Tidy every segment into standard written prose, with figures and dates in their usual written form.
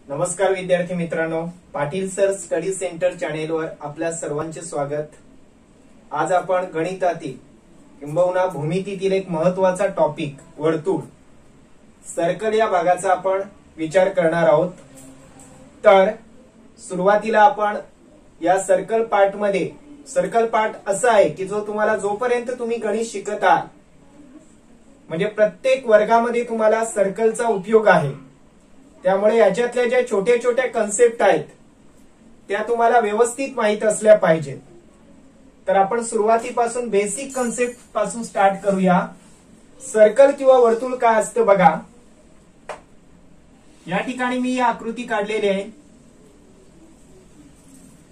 नमस्कार विद्यार्थी मित्रांनो, पाटील सर स्टडी सेंटर चॅनेलवर आपल्या सर्वांचे स्वागत। आज आपण गणितातील किंबहुना भूमितीतील एक महत्त्वाचा टॉपिक वर्तुळ सर्कल या भागाचा आपण विचार करणार आहोत। तर सुरुवातीला आपण या सर्कल पार्ट मध्ये सर्कल पार्ट असा आहे की जो तुम्हाला जोपर्यंत तुम्ही गणित शिकत आहात म्हणजे प्रत्येक वर्गामध्ये तुम्हाला सर्कलचा उपयोग आहे, त्यामुळे याच्यातल्या ज्या छोट्या छोट्या कन्सेप्ट आहेत त्या तुम्हाला व्यवस्थित माहित असल्या पाहिजेत। तर आपण सुरुवातीपासून बेसिक कन्सेप्ट पासून स्टार्ट करूया। सर्कल किंवा वर्तुळ काय असतं बघा। या ठिकाणी मी या आकृती काढलेली आहे,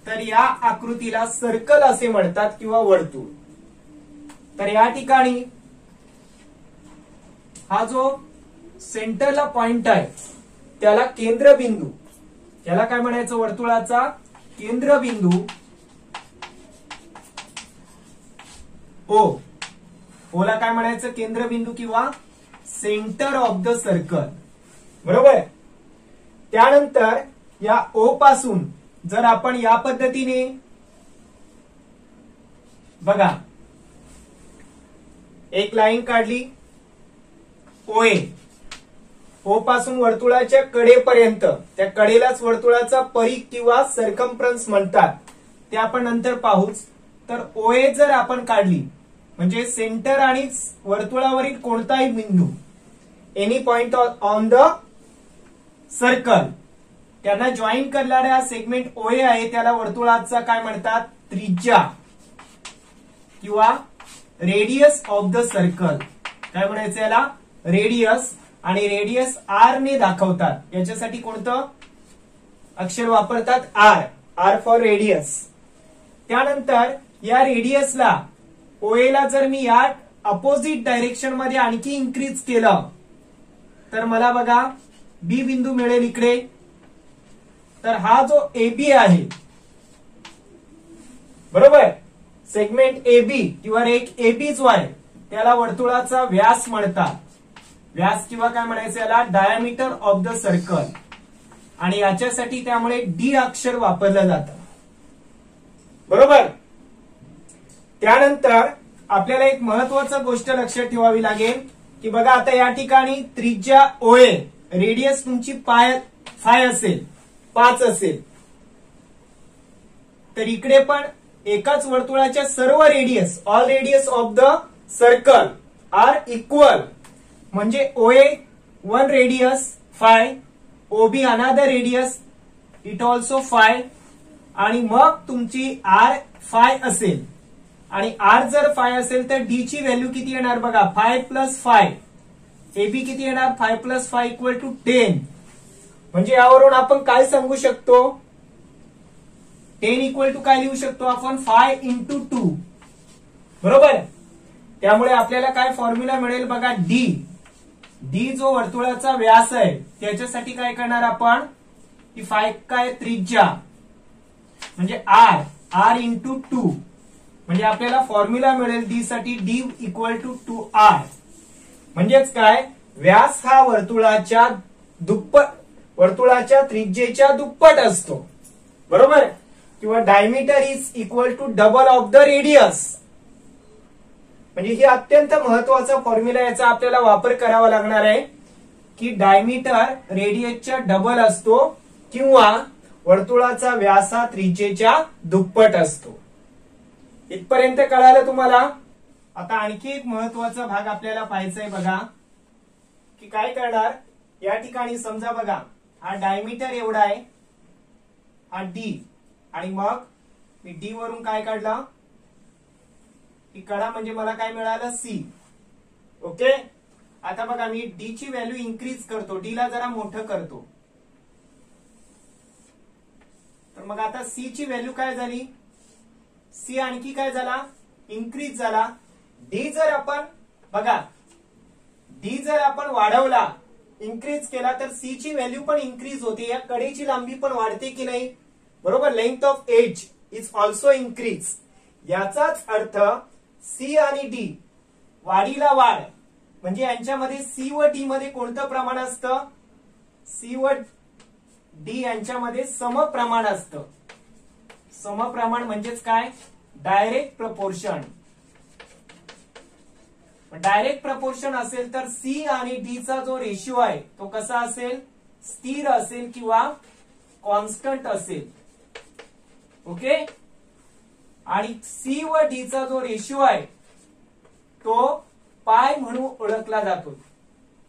तर या आकृतीला सर्कल असे म्हणतात किंवा वर्तुळ। तर या ठिकाणी हा जो सेंटरला पॉइंट आहे त्याला केंद्रबिंदू, याला काय म्हणायचं, वर्तुळाचा केंद्रबिंदू ओ ला काय म्हणायचं, केंद्रबिंदू किंवा सेंटर ऑफ द सर्कल, बरोबर। त्यानंतर या ओ पासून जर आपण या पद्धतीने बघा एक लाईन काढली ओ पासून वर्तुळाच्या कडेपर्यंत, त्या कडेलाच वर्तुळाचा परिघ किंवा सर्कम्फरन्स म्हणतात, ते आपण नंतर पाहूच। तर ओए जर आपण काढली म्हणजे सेंटर आणि वर्तुळावरील कोणताही बिंदू, any point on the circle, त्यांना जॉईन करणारा सेगमेंट ओए आहे, त्याला वर्तुळाचा काय म्हणतात, त्रिज्या किंवा रेडियस ऑफ द सर्कल, काय म्हणायचं याला, रेडियस। आणि रेडियस आर ने दाखवतात, याच्यासाठी कोणतं अक्षर वापरतात, आर फॉर रेडियस। त्यानंतर या रेडियसला ओएला जर मी या अपोजिट डायरेक्शन मध्ये आणखी इन्क्रीज केलं तर मला बघा बी बिंदू मिळेल इकडे। तर हा जो एबी आहे, बरोबर, सेगमेंट एबी किंवा एक एबी जो आहे त्याला वर्तुळाचा व्यास म्हणतात, व्यास किंवा काय म्हणायचं याला, डायमीटर ऑफ द सर्कल। आणि याच्यासाठी त्यामुळे डी अक्षर वापरलं जातं, बरोबर। त्यानंतर आपल्याला एक महत्वाची गोष्ट लक्षात ठेवावी लागेल की बघा आता या ठिकाणी त्रिज्या ओए, रेडियस तुमची 5 असेल, 5 असेल, तर इकडे पण एकाच वर्तुळाच्या सर्व radius, all radius of the circle are equal, म्हणजे OA 1 radius 5, OB another radius it also 5, आणि मग तुमची आर 5 असेल, आणि आर जर 5 असेल तर डी ची व्हॅल्यू किती येणार बघा, 5 + 5, एबी किती येणार, 5 + 5 = 10। म्हणजे यावरून आपण काय सांगू शकतो, 10 = काय लिहू शकतो आपण, 5 × 2, बरोबर। त्यामुळे आपल्याला काय फॉर्म्युला मिळेल बघा, डी जो वर्तुळाचा व्यास आहे त्याच्यासाठी काय करणार आपण, की 5 काय त्रिज्या म्हणजे आर × 2, म्हणजे आपल्याला फॉर्म्युला मिळेल डी साठी, डी = 2r। म्हणजेच काय, व्यास हा वर्तुळाच्या त्रिज्येच्या दुप्पट असतो, बरोबर, किंवा diameter is equal to double of the radius. म्हणजे ही अत्यंत महत्वाचा फॉर्म्युला, याचा आपल्याला वापर करावा लागणार आहे की डायमीटर रेडियसच्या डबल असतो किंवा वर्तुळाचा व्यास हा त्रिज्येच्या दुप्पट असतो। इथपर्यंत कळालं तुम्हाला। आता आणखी एक महत्वाचा भाग आपल्याला पाहायचा आहे बघा, की काय करणार, या ठिकाणी समजा बघा हा डायमीटर एवढा आहे, हा डी, आणि मग मी डी वरून काय काढला, ही कडा म्हणजे मला काय मिळालं, सी, ओके। आता बघा मी डी ची व्हॅल्यू इन्क्रीज करतो, डी ला जरा मोठं करतो, तर मग आता सी ची व्हॅल्यू काय झाली, सी आणखी काय झाला, इन्क्रीज झाला। डी जर आपण बघा, डी जर आपण वाढवला, इन्क्रीज केला, तर सी ची व्हॅल्यू पण इन्क्रीज होते, या कडेची लांबी पण वाढते की नाही, बरोबर, length of edge is also increase. याचाच अर्थ सी आणि डी वाढीला वाढ, म्हणजे यांच्यामध्ये सी व डी मध्ये कोणतं प्रमाण असतं, सी व डी यांच्यामध्ये समप्रमाण असतं. समप्रमाण म्हणजेच काय? Direct proportion. डायरेक्ट प्रपोर्शन असेल तर सी आणि डी चा जो रेशिओ आहे तो कसा असेल? स्थिर असेल किंवा कॉन्स्टंट असेल. ओके. आणि सी व डी चा जो रेशिओ आहे तो पाय म्हणून ओळखला जातो.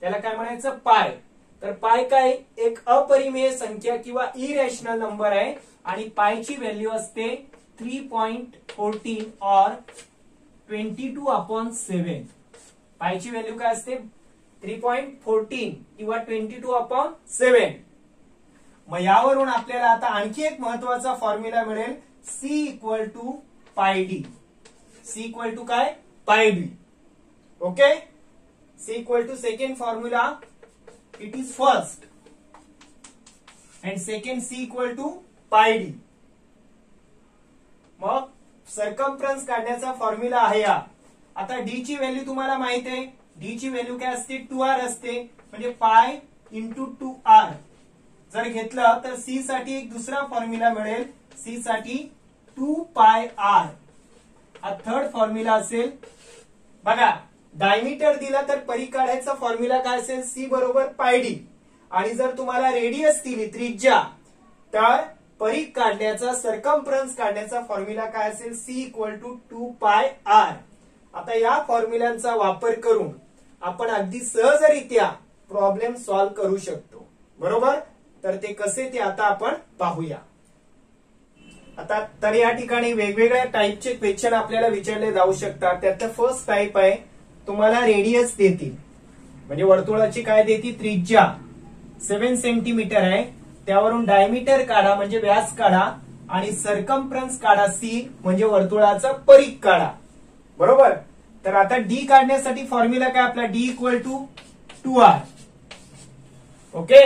त्याला काय म्हणायचं? पाय. तर पाय काय? एक अपरिमेय संख्या किंवा इरॅशनल नंबर आहे आणि पायची व्हॅल्यू असते 3.14 और 22/7. पायची व्हॅल्यू काय असते? 3.14 किंवा 22/7. मग यावरून आपल्याला आता आणखी एक महत्वाचा फॉर्म्युला मिळेल. C equal to pi D. C equal to काय? Pi D. Okay. C equal to second formula, it is first and second C equal to pi D. मग सर्कम्फरन्स काढण्याचा फॉर्म्युला आहे हा. आता डी ची व्हॅल्यू तुम्हाला माहित आहे. डी ची व्हॅल्यू काय असते? 2r असते. म्हणजे पाय इंटू 2r. जर घेतलं तर सी साठी एक दुसरा फॉर्म्युला मिळेल. सी साठी 2πr हा थर्ड फॉर्म्युला असेल. बघा, डायमीटर दिला तर परिघ काढायचा फॉर्म्युला काय असेल? सी बरोबर पाय डी. आणि जर तुम्हाला रेडियस दिली, त्रिज्या, तर परिघ काढण्याचा, सर्कम्फरन्स काढण्याचा फॉर्म्युला काय असेल? C equal to 2πr. आता या फॉर्म्युलांचा वापर करून आपण अगदी सहजरित्या प्रॉब्लेम सॉल्व्ह करू शकतो. बरोबर. तर ते कसे ते आता आपण पाहूया. आता तर या ठिकाणी वेगवेगळ्या टाईपचे क्वेश्चन आपल्याला विचारले जाऊ शकतात. त्यातलं फर्स्ट टाईप आहे, तुम्हाला रेडियस देतील, म्हणजे वर्तुळाची काय देतील? त्रिज्या 7 सेंटीमीटर आहे. त्यावरून डायमीटर काढा म्हणजे व्यास काढा आणि सर्कम्फरन्स काढा सी म्हणजे वर्तुळाचा परिघ काढा. बरोबर. तर आता डी काढण्यासाठी फॉर्म्युला काय आपला? D equal to 2r. Okay.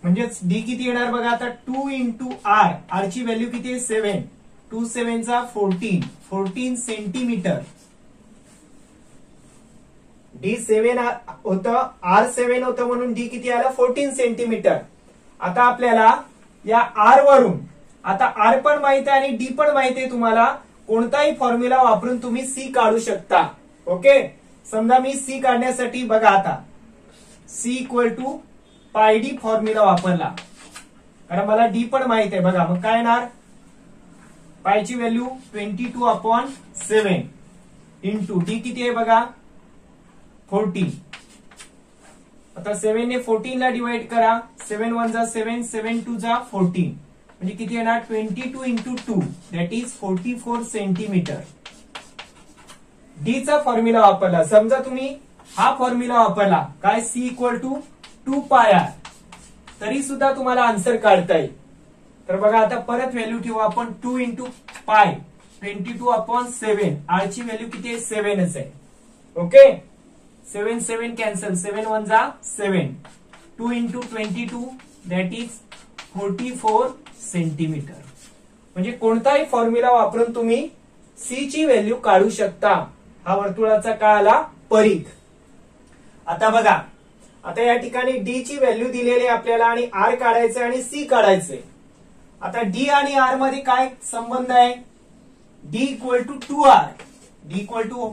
म्हणजेच डी किती येणार बघा आता? 2 इंटू आर. आर ची व्हॅल्यू किती आहे? 7. 2 7 चा 14 सेंटीमीटर. डी 7 होतं, आर 7 होतं, म्हणून डी किती आला? 14 सेंटीमीटर. आता आपल्याला या आर वरून, आता आर पण माहित आहे आणि डी पण माहित आहे तुम्हाला, कोणताही फॉर्म्युला वापरून तुम्ही सी काढू शकता. ओके. समजा मी सी काढण्यासाठी बघा आता C equal to pi D formula वापरला, कारण मला डी पण माहित आहे. बघा मग काय येणार? पायची व्हॅल्यू 22/7 इंटू डी किती आहे बघा? 14. आता 7 ने 14 ला डिवाइड करा. 7 1 जा 7, 7 2 जा 14, म्हणजे किती येणार? 22 into 2 that is 44 centimetre. D चा फॉर्म्युला वापरला. समजा तुम्ही हा फॉर्म्युला वापरला, काय? सी इक्वल टू 2πr, तरी सुद्धा तुम्हाला आन्सर काढता येईल. तर बघा आता परत व्हॅल्यू ठेवू आपण. 2 इंटू पाय 22/7. आर ची व्हॅल्यू किती आहे? 7च आहे. ओके. 7 7 कॅन्सल. 7 1 जा 7. 2 इंटू 22 दॅट इज 44 सेंटीमीटर. म्हणजे कोणताही फॉर्म्युला वापरून तुम्ही सी ची व्हॅल्यू काढू शकता. हा वर्तुळाचा काय आला? परिघ. आता बघा, आता या ठिकाणी डी ची व्हॅल्यू दिलेली आपल्याला आणि आर काढायचे आणि सी काढायचे. आता डी आणि आर मध्ये काय संबंध आहे? D equal to 2r. D equal to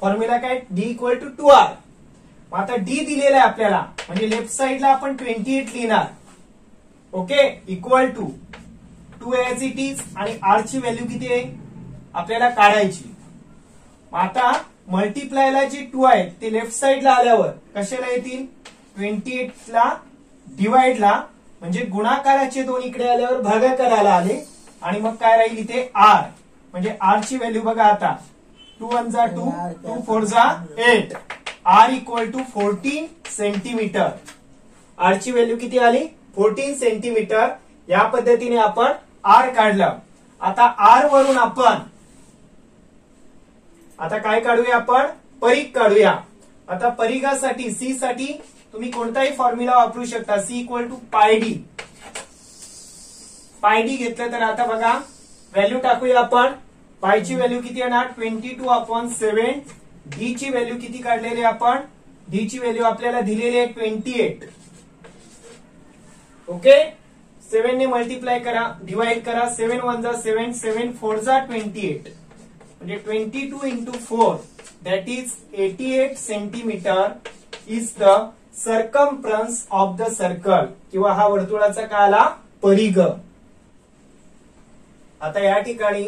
formula काय? D equal to 2r. आता डी दिलेला आहे आपल्याला, म्हणजे लेफ्ट साइडला आपण 28 लिहिणार. Okay. Equal to 2 as it is आणि आर ची व्हॅल्यू किती आहे आपल्याला काढायची. आता मल्टिप्लायला जे 2 आहेत ते लेफ्ट साइडला आल्यावर कशाला येतील? 28 ला डिवाइडला, म्हणजे गुणाकाराचे 2 इकडे आल्यावर भागाकाराला आले आणि मग काय राहील इथे? आर. म्हणजे आर ची व्हॅल्यू बघा आता 2 1 जा 2, 2 4 जा 8. R equal to 14 centimetre. R ची व्हॅल्यू किती आली? 14 सेंटीमीटर. या पद्धतीने आपण आर काढलं. आता आर वरून आपण आता काय काढूया? आपण परिघ काढूया. आता परिघासाठी सी साठी तुम्ही कोणताही फॉर्म्युला वापरू शकता. C equal to pi D. Pi D घेतलं तर आता बघा व्हॅल्यू टाकूया आपण. पायची व्हॅल्यू किती येणार? 22/7. डी ची व्हॅल्यू किती काढलेली आपण? डी ची व्हॅल्यू आपल्याला दिलेली आहे 28. ओके, 7 ने मल्टिप्लाय करा, डिवाइड करा, 7 1 जा 7, 7 4 जा 28, म्हणजे 22 into 4 that is 88 centimetre is the circumference of the circle, किंवा हा वर्तुळाचा काय आला, परिघ. आता या ठिकाणी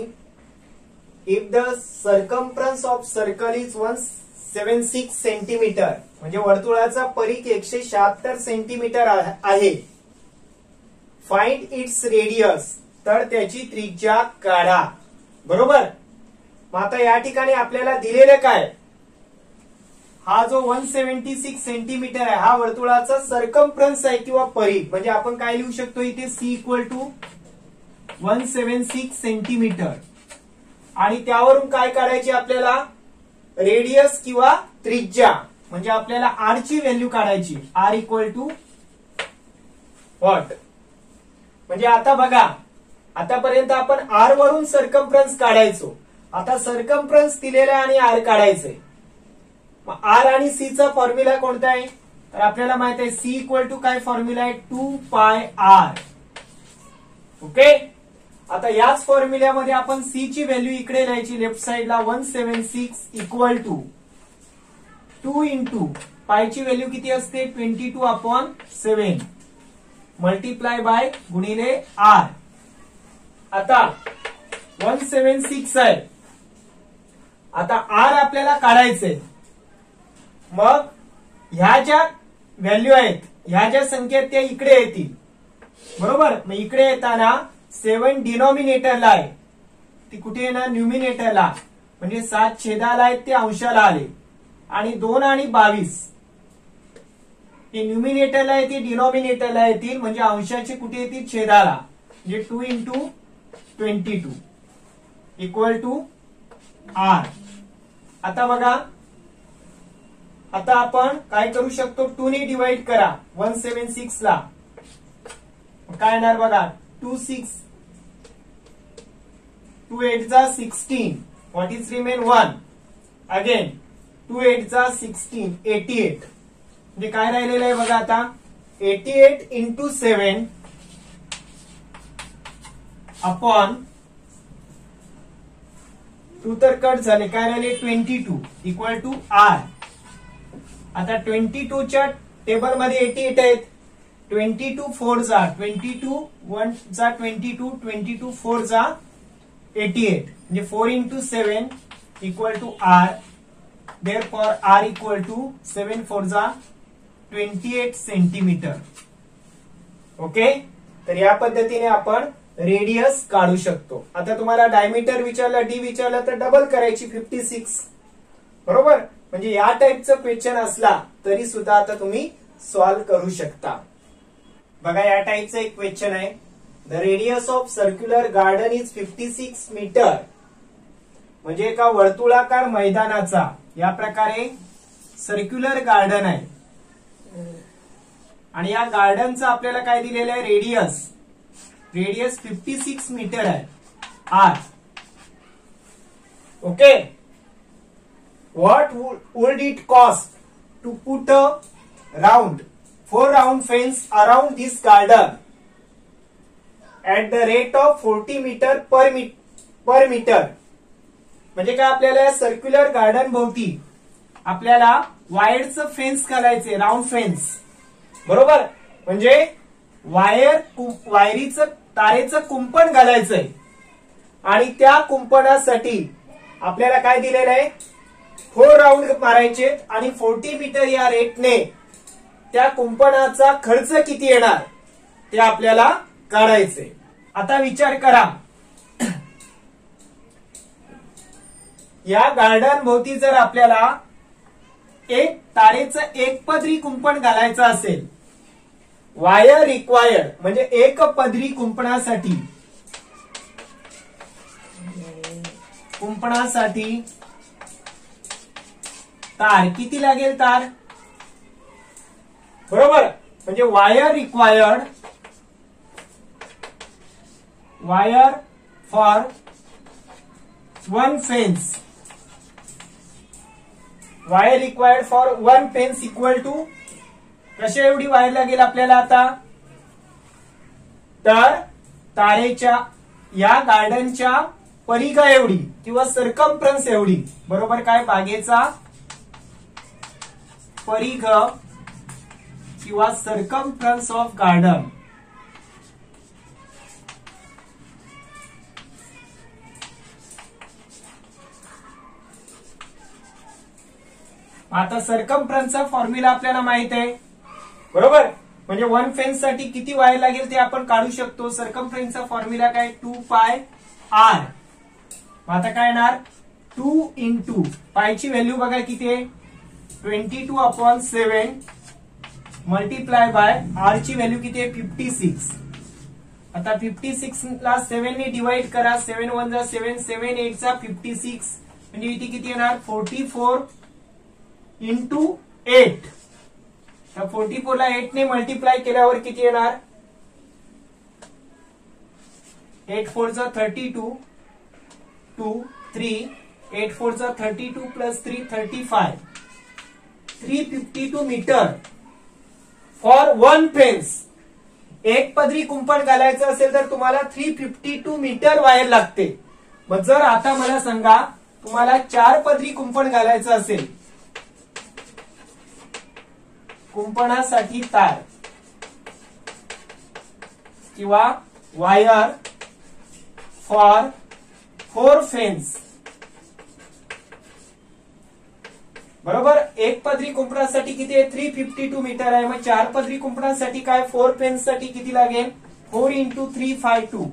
if the circumference of circle is 176 centimetre, म्हणजे वर्तुळाचा परिघ 176 सेंटीमीटर आहे. फाइंड इट्स रेडियस, तर त्याची त्रिज्या काढा. बरोबर. मग आता या ठिकाणी आपल्याला दिलेलं काय, हा जो 176 सेंटीमीटर आहे हा वर्तुळाचा सर्कम्फरन्स आहे किंवा परिघ, म्हणजे आपण काय लिहू शकतो इथे C इक्वल टू 176 सेंटीमीटर, आणि त्यावरून काय काढायची आपल्याला, रेडियस किंवा त्रिज्या, म्हणजे आपल्याला R ची व्हॅल्यू काढायची. R इक्वल टू व्हॉट, म्हणजे आता बघा, आतापर्यंत आपण R वरून सर्कम्फरन्स काढायचो, आता सर्कम्फरन्स दिलेला आणि R काढायचंय. मग R आणि C चा फॉर्म्युला कोणता आहे, तर आपल्याला माहित आहे C इक्वल टू काय फॉर्म्युला आहे, 2πr. ओके. आता याच फॉर्म्युल्यामध्ये आपण C ची व्हॅल्यू इकडे लिहायची लेफ्ट साइडला, 176 इक्वल टू 2 इंटू पाय ची व्हॅल्यू किती असते, 22/7 मल्टिप्लाय बाय गुणिले R. आता 176 आहे, आता R आपल्याला काढायचंय. मग ह्या ज्या व्हॅल्यू आहेत, ह्या ज्या संख्या त्या इकडे येतील. बरोबर. मग इकडे येताना 7 डिनॉमिनेटरला आहे, ती कुठे येणार, न्यूमिनेटरला, म्हणजे 7 छेदाला आहेत ते अंशाला आले, आणि 2 आणि 22 हे न्यूमिनेटरला येतील, डिनॉमिनेटरला येतील, म्हणजे अंशाचे कुठे येतील, छेदाला, म्हणजे 2 इंटू 22 इक्वल टू R. आता बघा, आता आपण काय करू शकतो, 2 ने डिवाइड करा 176 ला, काय येणार बघा, 2 8 जा 16, व्हॉट इज रिमेन 1, अगेन 2 8 जा 16, 88, म्हणजे काय राहिलेलं आहे बघा आता, 88 इंटू 7 अपॉन 2 तर कट झाले, काय राहिले 22 इक्वल टू R. आता 22 च्या टेबल मध्ये 88 आहेत, 22 4 जा 22, 1 जा 22, 22 4 जा 88, म्हणजे 4 into 7 equal to R. Therefore R equal to 7 4 जा 28 सेंटीमीटर. ओके. तर या पद्धतीने आपण रेडियस काढू शकतो. आता तुम्हाला डायमीटर विचारला, डी विचारला, तर डबल करायची 56. बरोबर. म्हणजे या टाइपचं क्वेश्चन असला तरी सुद्धा आता तुम्ही सॉल्व्ह करू शकता. बघा, या टाइपचं एक क्वेश्चन आहे, the radius of circular garden is 56 metre, म्हणजे एका वर्तुळाकार मैदानाचा या प्रकारे सर्क्युलर गार्डन आहे, आणि या गार्डनचं आपल्याला काय दिलेलं आहे, रेडियस 56 मीटर आहे, R. Okay. What would it cost to put a 4 round fence around this garden at the rate of 40 meter per meter? म्हणजे काय, आपल्याला सर्क्युलर गार्डन भोवती आपल्याला वायरचं फेन्स घालायचे, राऊंड फेन्स. बरोबर. म्हणजे वायरीचं तारेचं कुंपण घालायचंय, आणि त्या कुंपणासाठी आपल्याला काय दिलेलं आहे, 4 राऊंड मारायचे, आणि 40 मीटर या रेटने त्या कुंपणाचा खर्च किती येणार ते आपल्याला काढायचे. आता विचार करा, या गार्डन भोवती जर आपल्याला एक तारेचं एक पदरी कुंपण घालायचं असेल, वायर रिक्वायर्ड, म्हणजे एक पदरी कुंपणासाठी तार किती लागेल, तार. बरोबर. म्हणजे wire required, wire for 1 fence, wire required for 1 fence equal to, कशा एवढी वायर लागेल आपल्याला, आता तर तारेच्या या गार्डनच्या परिघा एवढी किंवा सर्कम्फरन्स एवढी, बरोबर काय, बागेचा परिघ किंवा सर्कम्फरन्स ऑफ गार्डन. आता सर्कम्फरन्सचा फॉर्म्युला आपल्याला माहित आहे, बरोबर. म्हणजे 1 फेन्स साठी किती वायर लागेल ते आपण काढू शकतो. सर्कम्फरन्सचा फॉर्म्युला काय, 2 पाय r. आता काय येणार, 2 इंटू पायची व्हॅल्यू बघा किती आहे, 22/7 मल्टिप्लाय बाय r ची व्हॅल्यू किती आहे, 56. आता 56 ला 7 ने डिवाइड करा, 7 1 जा 7, 7 8 जा 56, म्हणजे इथे किती येणार, 44 इंटू 8. तर 44 ला 8 ने मल्टिप्लाय केल्यावर किती येणार, 8 4 जा 32, 2 3, 8 4 जा 32 प्लस 3 35, 352 मीटर फॉर 1 फेन्स. एक पदरी कुंपण घालायचं असेल तर तुम्हाला 352 मीटर वायर लागते. मग जर आता मला सांगा तुम्हाला 4 पदरी कुंपण घालायचं असेल, कुंपणासाठी तार किंवा वायर फॉर 4 फेन्स, बरोबर. एक पदरी कुंपणासाठी किती आहे, 352 मीटर आहे. मग 4 पदरी कुंपणासाठी काय, 4 फेन्स साठी किती लागेल, 4 इंटू 352.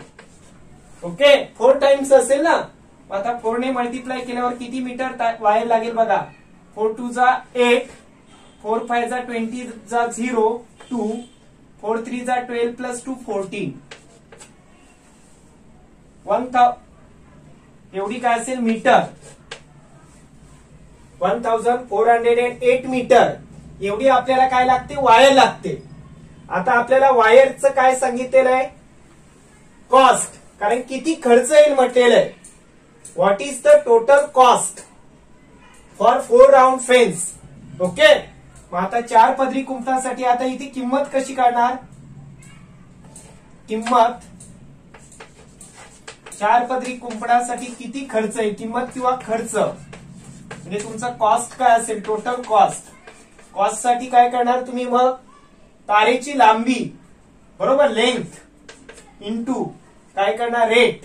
ओके, 4 टाइम्स असेल ना. आता 4 ने मल्टिप्लाय केल्यावर किती मीटर वायर लागेल बघा, 4 2 जा 8, 4 5 जा 20 जा 0 2, 4 3 जा 12 प्लस 2 14, 1000 एवढी काय असेल मीटर, 1408 मीटर एवढी आपल्याला काय लागते, वायर लागते. आता आपल्याला वायरचं काय सांगितलेलं आहे, कॉस्ट, कारण किती खर्च येईल म्हटलेलं आहे. What is the total cost for 4 round fence. Okay, मग आता 4 पदरी कुंपणासाठी आता इथे किंमत कशी काढणार, किंमत 4 पदरी कुंपणासाठी किती खर्च आहे, किंमत किंवा खर्च म्हणजे तुमचा कॉस्ट काय असेल, टोटल कॉस्ट. कॉस्ट साठी काय करणार तुम्ही, मग तारेची लांबी, बरोबर, लेंथ इंटू काय करणार, रेट,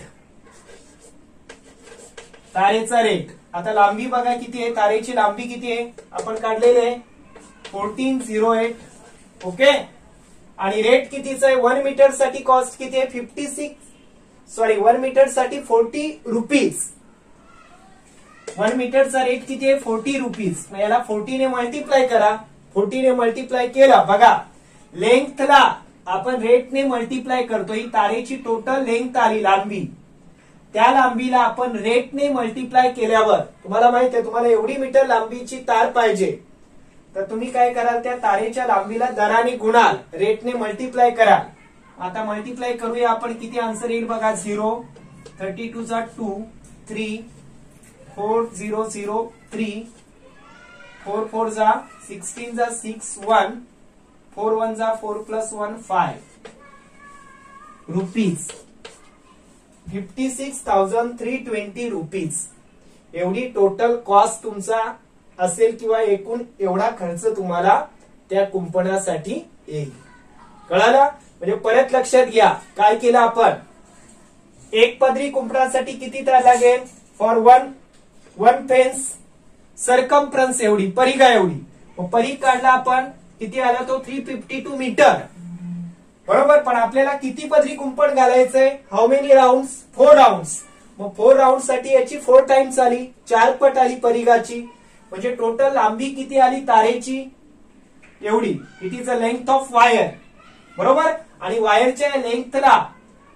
तारेचा रेट. आता लांबी बघा किती आहे, तारेची लांबी किती आहे आपण काढलेले आहे, 1408. ओके, आणि रेट कितीचा आहे, 1 मीटर साठी कॉस्ट किती आहे, 1 मीटर साठी 40 रुपीज. 1 मीटरचा रेट किती आहे, 40 रुपीज. मग याला 40 ने मल्टिप्लाय करा, 40 ने मल्टिप्लाय केला, बघा लेंथला आपण रेटने मल्टिप्लाय करतो, ही तारेची टोटल लेंथ आली लांबी, त्या लांबीला आपण रेटने मल्टिप्लाय केल्यावर तुम्हाला माहित आहे, तुम्हाला एवढी मीटर लांबीची तार पाहिजे, तर तुम्ही काय कराल, त्या तारेच्या लांबीला दराने गुणाल, रेटने मल्टिप्लाय कराल. आता मल्टिप्लाय करूया आपण, किती आन्सर येईल बघा, 0, 32 जा 2, 3, 4 0 0 3, 4 4 जा 16 जा 6 1, 4 1 जा 4 प्लस 1 5 रुपीज, 56,320 रुपीज एवढी टोटल कॉस्ट तुमचा असेल किंवा एकूण एवढा खर्च तुम्हाला त्या कुंपणासाठी येईल. कळालं. म्हणजे परत लक्षात घ्या, काय केलं आपण, एक पदरी कुंपणासाठी किती तार लागेल, फॉर 1 फेन्स सर्कम्फरन्स एवढी, परिघा एवढी. मग परिघ काढला आपण, किती आला तो, 352 मीटर, बरोबर. पण आपल्याला किती पदरी कुंपण घालायचंय, हाऊ मेनी राऊंड, 4 राऊंड. मग 4 राऊंड साठी याची 4 टाइम्स आली, 4 पट आली परिघाची, म्हणजे टोटल लांबी किती आली तारेची, एवढी. It is a length of wire, बरोबर. आणि वायरच्या लेंथला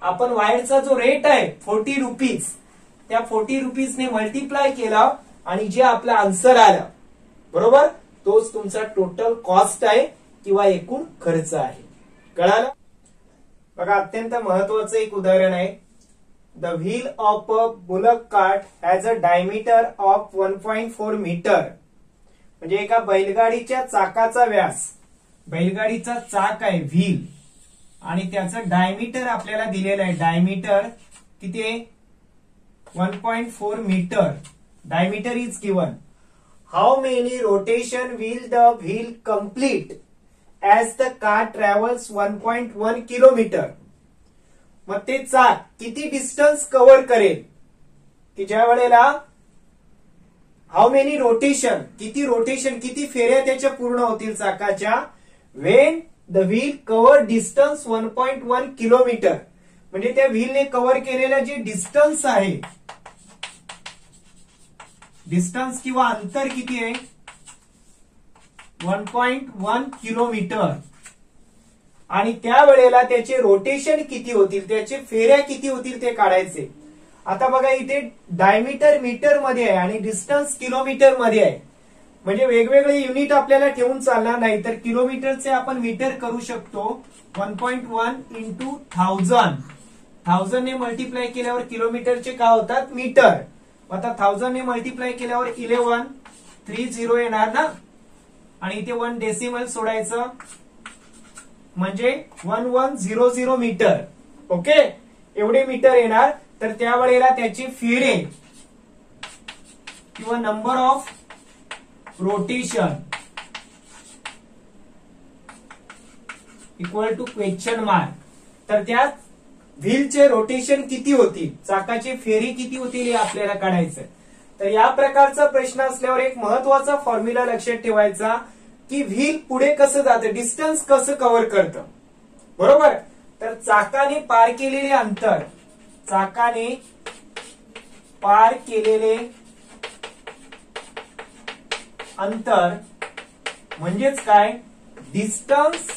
आपण वायरचा जो रेट आहे 40 रुपीज, त्या 40 रुपीज ने मल्टिप्लाय केला आणि जे आपला आन्सर आला, बरोबर, तोच तुमचा टोटल कॉस्ट आहे किंवा एकूण खर्च आहे. कळालं. बघा, अत्यंत महत्वाचं एक उदाहरण आहे. The wheel of a bullock cart has a diameter of 1.4 metre. म्हणजे एका बैलगाडीच्या चाकाचा व्यास, बैलगाडीचा चाक आहे व्हील, आणि त्याचं डायमीटर आपल्याला दिलेलं आहे. डायमीटर किती आहे? 1.4 metre. Diameter is given. How many rotation will the wheel complete as the car travels 1.1 kilometre. मग ते चाक किती डिस्टन्स कव्हर करेल की ज्या वेळेला हाऊ मेनी रोटेशन, किती फेऱ्या त्याच्या पूर्ण होतील चाकाच्या, Wien the wheel cover distance 1.1 kilometre. म्हणजे त्या व्हीलने कव्हर केलेलं जे डिस्टन्स आहे, डिस्टन्स किंवा अंतर किती आहे? 1.1 किलोमीटर. आणि त्या वेळेला त्याचे रोटेशन किती होतील, त्याचे फेऱ्या किती होतील ते काढायचे. आता बघा इथे डायमीटर मीटर मध्ये आहे आणि डिस्टन्स किलोमीटर मध्ये आहे. म्हणजे वेगवेगळे युनिट आपल्याला ठेवून चालणार नाही, तर किलोमीटरचे आपण मीटर करू शकतो. 1.1 इंटू 1000 ने मल्टिप्लाय केल्यावर किलोमीटरचे काय होतात? मीटर. आता 1000 ने मल्टिप्लाय केल्यावर 1130 येणार ना, आणि इथे 1 डेसिमल सोडायचं म्हणजे 1100 मीटर. ओके, एवढे मीटर येणार. तर त्यावेळेला त्याची फेरे किंवा number of rotation equal to question mark. तर त्यात व्हीलचे रोटेशन किती होतील, चाकाची फेरी किती होतील हे आपल्याला काढायचं. तर या प्रकारचा प्रश्न असल्यावर एक महत्वाचा फॉर्म्युला लक्षात ठेवायचा की व्हील पुढे कसं जातं, डिस्टन्स कसं कव्हर करतं. बरोबर. तर चाकाने पार केलेले अंतर, चाकाने पार केलेले अंतर म्हणजेच काय? Distance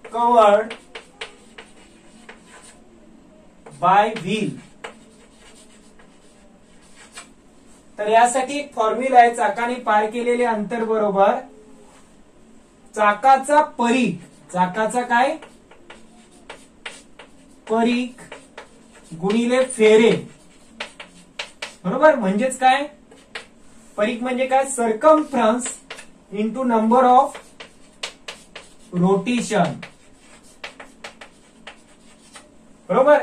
covered bye wheel. तर यासाठी एक फॉर्म्युला आहे. चाकाने पार केलेले अंतर बरोबर चाकाचा परीघ, चाकाचा काय? परीघ गुणिले फेरे. बरोबर. म्हणजेच काय? परीघ म्हणजे काय? सर्कमफ्रन्स इंटू नंबर ऑफ रोटेशन. बरोबर.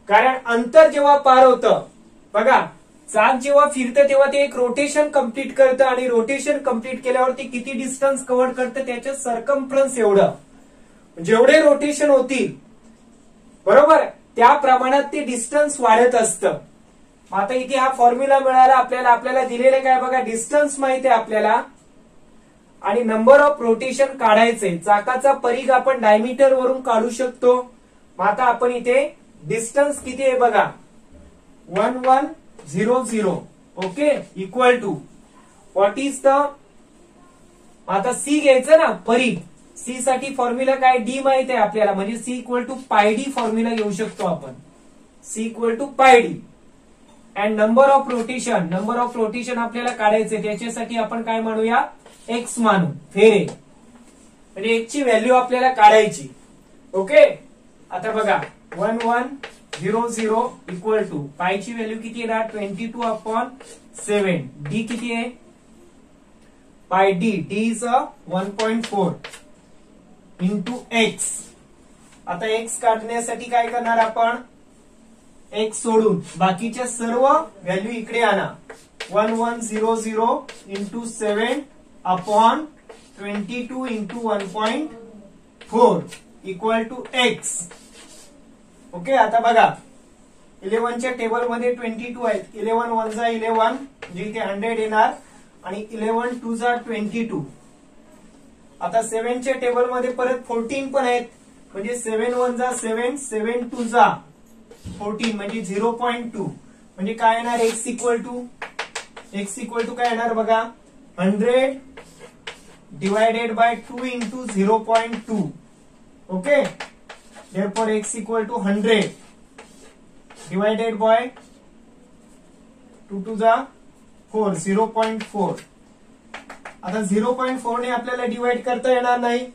कारण अंतर जेव्हा पार होतं, बघा चाक जेव्हा फिरतं तेव्हा ते एक रोटेशन कंप्लीट करतं आणि रोटेशन कंप्लीट केल्यावरती किती डिस्टन्स कव्हर करतं, त्याच्या सर्कमफ्रन्स एवढं. जेवढे रोटेशन होतील बरोबर त्या प्रमाणात ते डिस्टन्स वाढत असतं. आता इथे हा फॉर्म्युला मिळाला आपल्याला दिलेले काय बघा, डिस्टन्स माहिती आहे आपल्याला आणि नंबर ऑफ रोटेशन काढायचे. चाकाचा परीघ आपण डायमीटर वरून काढू शकतो. आता आपण इथे डिस्टन्स किती आहे बघा, 1100. Okay, equal to what is the, आता सी घ्यायचं ना परीघ. सी साठी फॉर्म्युला काय? डी माहिती आहे आपल्याला, म्हणजे C equal to pi D formula घेऊ शकतो आपण. C equal to pi D. And number of rotation आपल्याला काढायचे. त्याच्यासाठी आपण काय म्हणूया? एक्स मानू, फेरे. म्हणजे एक्स ची व्हॅल्यू आपल्याला काढायची. ओके. आता बघा 1100 इक्वल टू पायची व्हॅल्यू किती येणार? 22/7. डी किती आहे? पाय D. D is 1.4 into x. आता एक्स काढण्यासाठी काय करणार आपण? एक्स सोडून बाकीच्या सर्व व्हॅल्यू इकडे आणा. 1100 into 7/22 into 1.4 equal to X. Okay. आता बघा 11 च्या टेबल मध्ये 22 आहेत. 11 1 जा 11 म्हणजे इथे 100 येणार आणि 11 2 जा 22. आता 7 च्या टेबल मध्ये परत 14 पण आहेत, म्हणजे 7 1 जा 7, 7 2 जा 14 म्हणजे 0.2. म्हणजे काय येणार? एक्स इक्वल टू काय येणार बघा, 100 divided by 2 into 0.2. Okay. therefore x equal to 100 divided by 2 to the 4 0.4. आता 0.4 ने आपल्याला डिवाइड करता येणार नाही.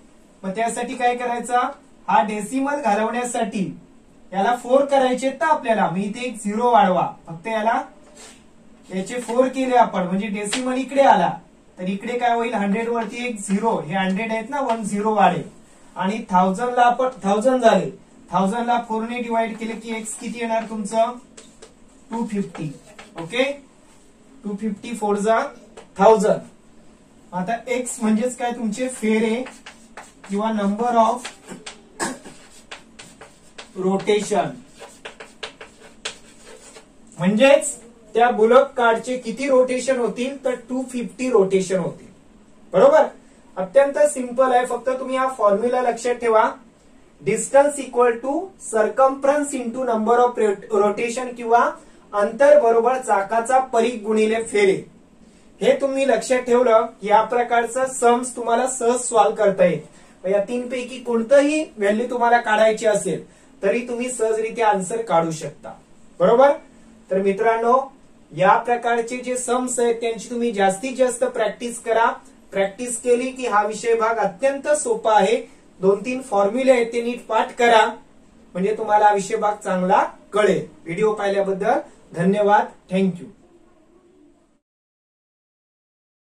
मग त्यासाठी काय करायचा? हा डेसिमल घालवण्यासाठी याला 4 करायचे तर आपल्याला, मी इथे एक 0 वाढवा, फक्त याचे 4 केले आपण, म्हणजे डेसिमल इकडे आला तर इकडे काय होईल? 100 वरती एक 0, हे 100 आहेत ना, 1 0 वाढेल. आणि 1000 ला आपण 1000 झाले, 1000 ला 4 ने डिवाइड केले की एक्स किती येणार तुमचं 250. ओके, 250 4 जा 1000. आता एक्स म्हणजेच काय तुमचे फेरे किंवा नंबर ऑफ रोटेशन, म्हणजेच त्या बुलक कार्डचे किती रोटेशन होतील तर 250 रोटेशन होतील. बरोबर, अत्यंत सिंपल आहे. फक्त तुम्ही हा फॉर्म्युला लक्षात ठेवा. Distance equal to circumference into number of rotation किंवा अंतर बरोबर चाकाचा परीघ गुणिले फेरे. हे तुम्ही लक्षात ठेवलं की या प्रकारचं सम्स तुम्हाला सहज सॉल्व्ह करता येईल. या तीनपैकी कोणतंही व्हॅल्यू तुम्हाला काढायची असेल तरी तुम्ही सहजरित्या आन्सर काढू शकता. बरोबर, तर मित्रांनो या प्रकारचे जे सम्स आहेत त्यांची तुम्ही जास्तीत जास्त प्रॅक्टिस करा. प्रॅक्टिस केली की हा विषय भाग अत्यंत सोपा आहे. 2-3 फॉर्म्युले आहेत ते नीट पाठ करा म्हणजे तुम्हाला हा विषय भाग चांगला कळेल. व्हिडिओ पाहिल्याबद्दल धन्यवाद. थँक्यू.